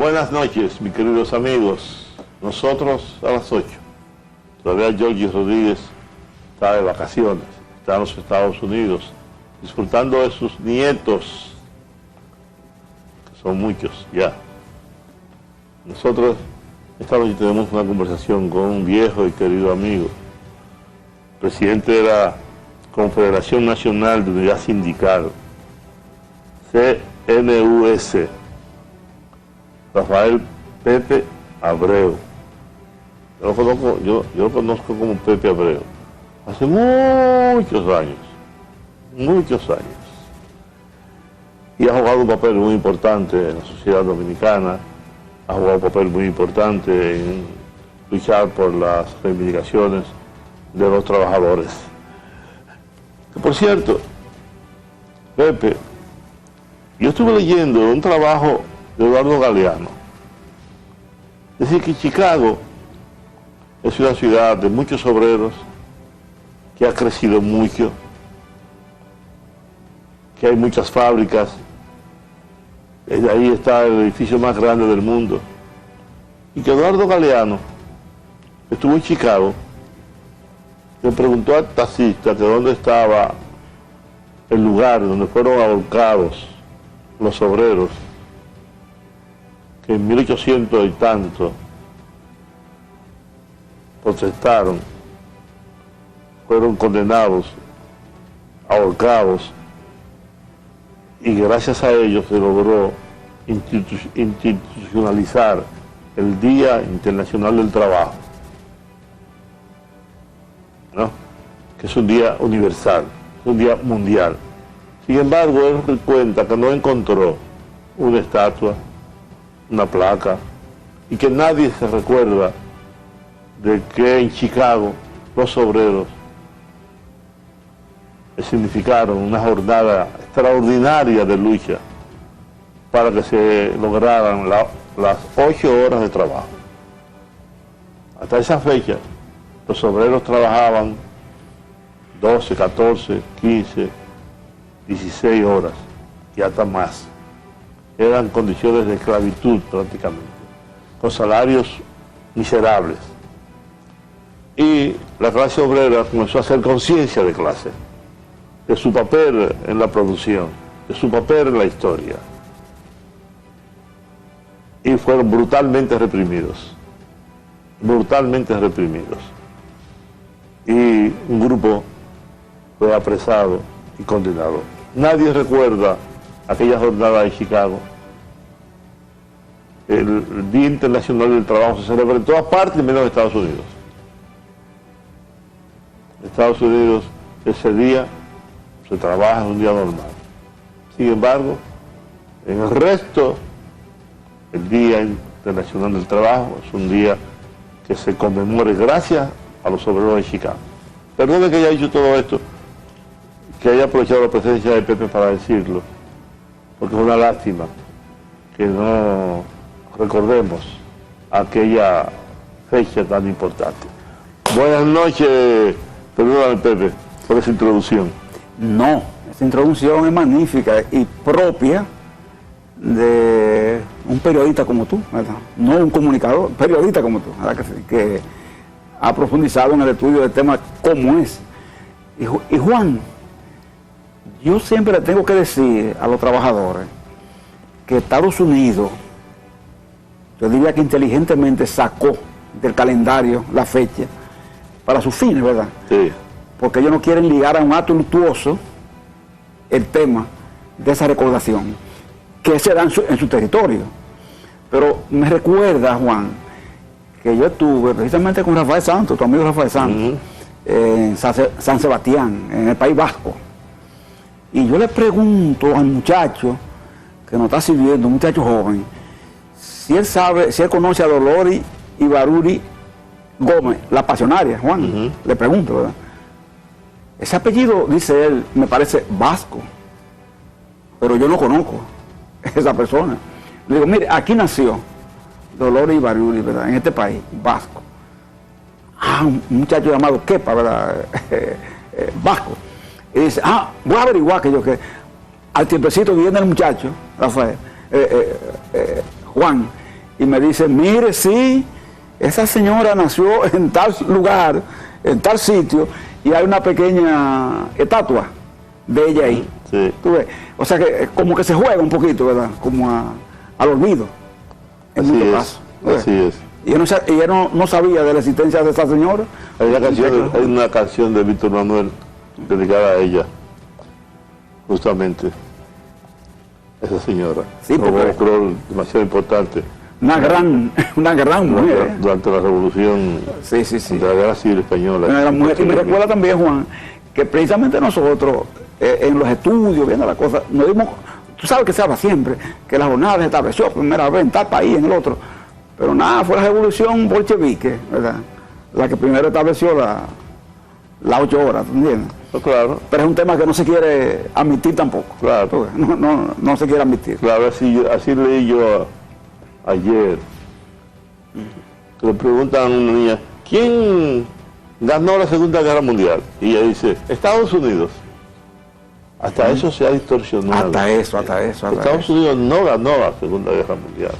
Buenas noches, mis queridos amigos. Nosotros a las 8. Todavía Georgie Rodríguez está de vacaciones, está en los Estados Unidos, disfrutando de sus nietos, que son muchos ya. Nosotros esta noche tenemos una conversación con un viejo y querido amigo, presidente de la Confederación Nacional de Unidad Sindical, CNUS, Rafael Pepe Abreu. Yo lo conozco como Pepe Abreu hace muchos años, y ha jugado un papel muy importante en la sociedad dominicana, ha jugado un papel muy importante en luchar por las reivindicaciones de los trabajadores. Que, por cierto, Pepe, yo estuve leyendo un trabajo de Eduardo Galeano, es decir, que Chicago es una ciudad de muchos obreros, que ha crecido mucho, que hay muchas fábricas, ahí está el edificio más grande del mundo, y que Eduardo Galeano, que estuvo en Chicago, le preguntó al taxista de dónde estaba el lugar donde fueron ahorcados los obreros, que en 1800 y tanto protestaron, fueron condenados, ahorcados, y gracias a ellos se logró institucionalizar el Día Internacional del Trabajo, ¿no? Que es un día universal, es un día mundial. Sin embargo, él cuenta que no encontró una estatua, una placa, y que nadie se recuerda de que en Chicago los obreros significaron una jornada extraordinaria de lucha para que se lograran las 8 horas de trabajo. Hasta esa fecha, los obreros trabajaban 12, 14, 15, 16 horas y hasta más. Eran condiciones de esclavitud prácticamente, con salarios miserables. Y la clase obrera comenzó a hacer conciencia de clase, de su papel en la producción, de su papel en la historia. Y fueron brutalmente reprimidos, y un grupo fue apresado y condenado. Nadie recuerda aquella jornada de Chicago. El Día Internacional del Trabajo se celebra en todas partes menos en Estados Unidos. En Estados Unidos ese día se trabaja en un día normal. Sin embargo, en el resto, el Día Internacional del Trabajo es un día que se conmemora gracias a los obreros de Chicago. Perdone que haya dicho todo esto, que haya aprovechado la presencia de Pepe para decirlo, porque es una lástima que no recordemos aquella fecha tan importante. Buenas noches, perdóname Pepe, por esa introducción. No, esa introducción es magnífica y propia de un periodista como tú, ¿verdad? No un comunicador, periodista como tú, ¿verdad? Que ha profundizado en el estudio del tema como es. Y Juan, yo siempre le tengo que decir a los trabajadores que Estados Unidos, yo diría que inteligentemente sacó del calendario la fecha para sus fines, ¿verdad? Sí. Porque ellos no quieren ligar a un acto luctuoso el tema de esa recordación, que se da en su territorio. Pero me recuerda, Juan, que yo estuve precisamente con Rafael Santos, tu amigo Rafael Santos, en San Sebastián, en el País Vasco. Y yo le pregunto al muchacho que nos está sirviendo, un muchacho joven, si él sabe, si él conoce a Dolores Ibaruri Gómez, la pasionaria, Juan. Le pregunto, ¿verdad? Ese apellido, dice él, me parece vasco, pero yo no conozco a esa persona. Le digo, mire, aquí nació Dolores Ibaruri, ¿verdad? En este país, vasco. Un muchacho llamado Kepa, ¿verdad? Vasco. Y dice, voy a averiguar que al tiempecito viene el muchacho, Rafael, Juan, y me dice, mire, sí, esa señora nació en tal lugar, en tal sitio, y hay una pequeña estatua de ella ahí. Sí. ¿Tú ves? O sea que como que se juega un poquito, ¿verdad? Como al olvido, en muchos casos. Así es. Y ella no sabía de la existencia de esa señora. Hay una canción de Víctor Manuel dedicada a ella, justamente, esa señora. Sí, jugó un rol demasiado importante. Una gran mujer. Durante la revolución Sí. de la Guerra Civil Española. Una gran mujer. Y me recuerda también, Juan, que precisamente nosotros, en los estudios, viendo las cosas, nos dimos, tú sabes que se habla siempre, que la jornada se estableció primera vez en tal país, en el otro. Pero nada, fue la revolución bolchevique, ¿verdad? La que primero estableció las 8 horas, ¿entiendes? Claro. Pero es un tema que no se quiere admitir tampoco. Claro. No se quiere admitir. Claro, así leí yo ayer. Que le preguntan a una niña, ¿quién ganó la Segunda Guerra Mundial? Y ella dice, Estados Unidos. Hasta eso se ha distorsionado. Hasta eso. Estados Unidos no ganó la Segunda Guerra Mundial.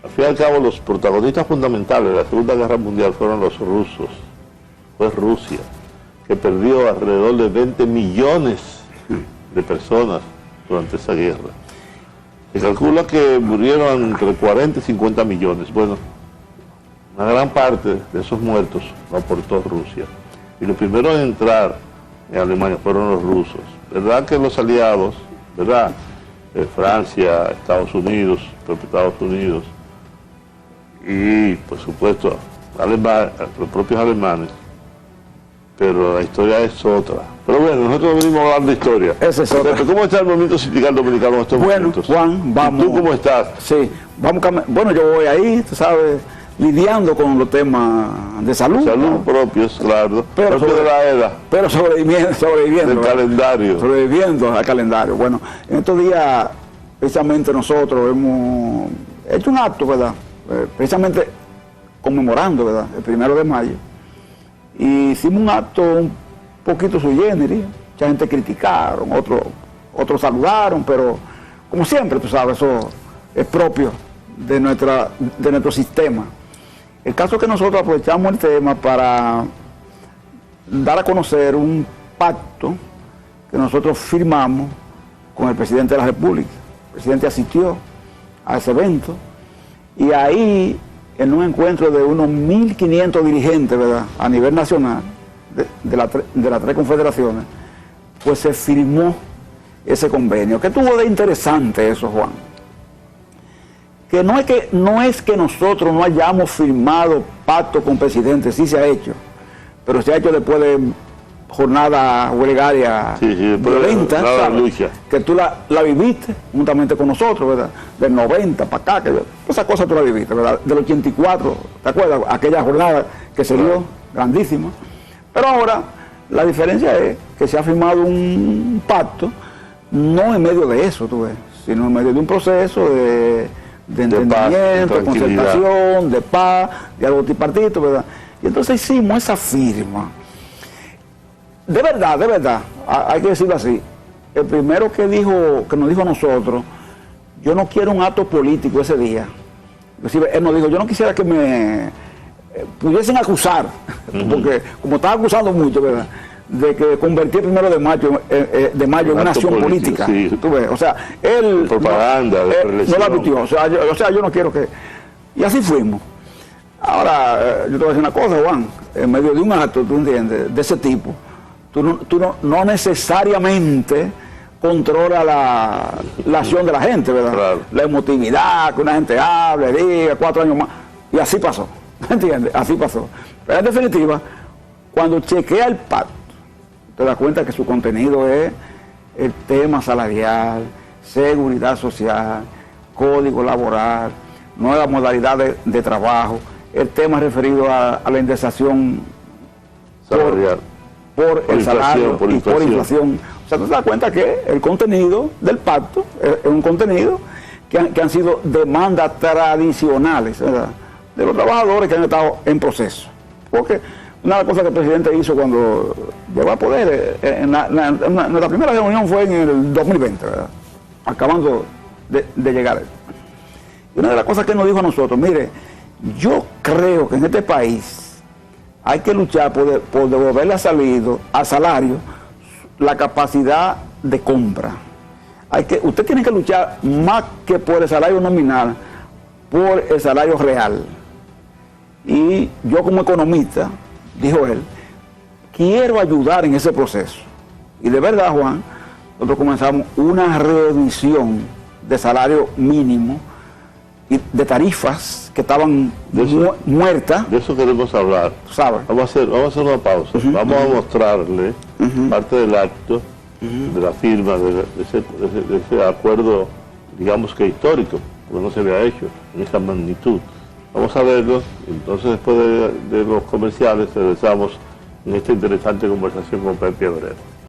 Al fin y al cabo, los protagonistas fundamentales de la Segunda Guerra Mundial fueron los rusos. Fue Rusia, que perdió alrededor de 20 millones de personas durante esa guerra. Se calcula que murieron entre 40 y 50 millones. Bueno, una gran parte de esos muertos lo aportó Rusia. Y los primeros en entrar en Alemania fueron los rusos. ¿Verdad que los aliados, verdad? Francia, Estados Unidos, y por supuesto los propios alemanes, pero la historia es otra. Pero bueno, nosotros venimos a hablar de historia. Esa es otra. ¿Cómo está el movimiento sindical dominicano en estos momentos? Juan, vamos. ¿Y tú cómo estás? Sí, bueno, yo voy ahí, tú sabes, lidiando con los temas de salud. Salud propios, claro. Pero de la era. Pero sobreviviendo. Del calendario. Sobreviviendo al calendario. Bueno, en estos días, precisamente nosotros hemos hecho un acto, ¿verdad? Precisamente conmemorando, ¿verdad? El 1 de mayo. Y hicimos un acto un poquito sui generis. Mucha gente criticaron, otros saludaron, pero como siempre, tú sabes, eso es propio de nuestro sistema. El caso es que nosotros aprovechamos el tema para dar a conocer un pacto que nosotros firmamos con el presidente de la República. El presidente asistió a ese evento y ahí, en un encuentro de unos 1.500 dirigentes, ¿verdad?, a nivel nacional, de las 3 confederaciones, pues se firmó ese convenio. ¿Qué tuvo de interesante eso, Juan? Que no es que nosotros no hayamos firmado pacto con presidentes, sí se ha hecho, pero se ha hecho después de jornada huelgaria violenta, que tú la viviste juntamente con nosotros, ¿verdad? Del 90 para acá, que esa cosa tú la viviste, ¿verdad? Del 84, ¿te acuerdas? Aquella jornada que se dio grandísima. Pero ahora la diferencia es que se ha firmado un pacto, no en medio de eso, tú ves, sino en medio de un proceso de entendimiento, de concertación, de paz, diálogo tripartito, ¿verdad? Y entonces hicimos esa firma. De verdad, hay que decirlo así. El primero que nos dijo a nosotros, yo no quiero un acto político ese día. Inclusive, él nos dijo, yo no quisiera que me pudiesen acusar, porque como estaba acusando mucho, ¿verdad?, de que convertí el 1 de mayo en una acción política. Sí. ¿Tú ves? O sea, él propaganda, no la admitió. O sea, yo no quiero que... Y así fuimos. Ahora, yo te voy a decir una cosa, Juan, en medio de un acto, tú entiendes, de ese tipo, tú no necesariamente controla la acción de la gente, ¿verdad? Claro. La emotividad, que una gente hable, diga 4 años más, y así pasó, ¿entiendes? Así pasó. Pero en definitiva, cuando chequea el pacto, te das cuenta que su contenido es el tema salarial, seguridad social, código laboral, nuevas modalidades de trabajo, el tema referido a la indexación salarial. Por el salario y por inflación. O sea, tú te das cuenta que el contenido del pacto es un contenido que han sido demandas tradicionales, ¿verdad?, de los trabajadores que han estado en proceso. Porque una de las cosas que el presidente hizo cuando llegó al poder, nuestra primera reunión fue en el 2020, ¿verdad?, acabando de llegar. Y una de las cosas que nos dijo a nosotros, mire, yo creo que en este país hay que luchar por devolverle al salario la capacidad de compra. Usted tiene que luchar más que por el salario nominal, por el salario real. Y yo como economista, dijo él, quiero ayudar en ese proceso. Y de verdad, Juan, nosotros comenzamos una revisión de salario mínimo y de tarifas que estaban muertas. De eso queremos hablar. ¿Sabes? Vamos a hacer una pausa. Vamos a mostrarle parte del acto de la firma de ese acuerdo, digamos que histórico, porque no se había hecho en esa magnitud. Vamos a verlo, entonces después de los comerciales regresamos en esta interesante conversación con Pepe Abreu.